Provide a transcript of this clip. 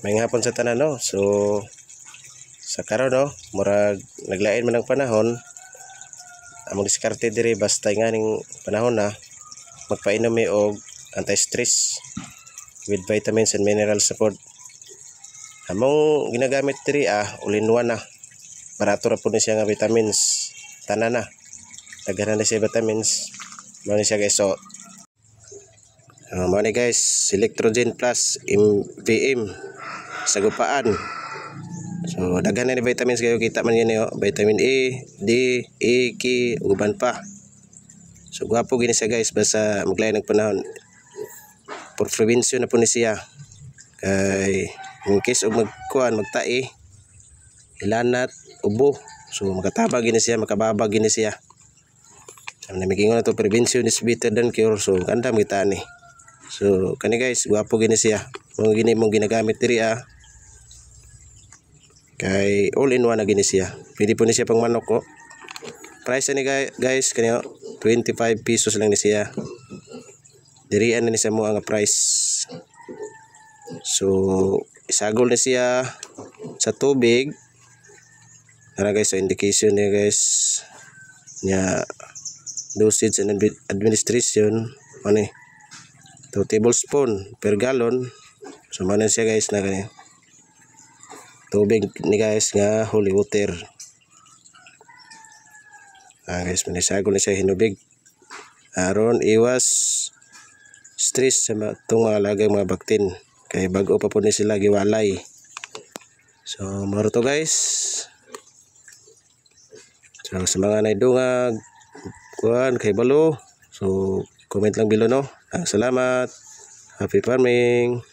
May hapon sa tanan no. So sa karon no, murag naglain man ang panahon. Among diskarte diri basta nga ning panahon na magpainom mi og anti-stress with vitamins and mineral support. Among ginagamit diri all-in-one na. Barato ra pud ni siya nga vitamins. Tanan na. Daghan na siya vitamins. Mao ni siya guys. So mao ni guys, Electrogen Plus MVM sagupaan. So daghan na ni vitamins kayo, kita man yan vitamin A, D, E, K, uban pa. So gwapo gini siya guys, basta maglain ng panahon. For prevention na po ni siya. Kay in case og magtai, ilanat, ubo. So makatabang gini siya, makababag gini siya. So namigingon na to, prevention is better than cure. So kanda kita ni. So kani guys, gwapo gini siya. Mong gini mong ginagamit diri kay all-in-one na gini siya. Pwede po ni siya pang manok ko. Price ni guys kanyo 25 pesos lang ni siya. Dirian na ni siya mo ang price. So isagol ni siya sa tubig. Ara guys, so indication niya guys nya dosage and administration ano 2 tablespoon per gallon. So man siya guys na kani tubig ni guys nga holy water. Guys, manisagol na siya hinubig aron iwas stress sa itong mga lagang mga baktin kay bago pa po ni sila giwalay. So maro to guys. So sa mga naidungag kuan kay balo, so comment lang below no. Salamat. Happy farming.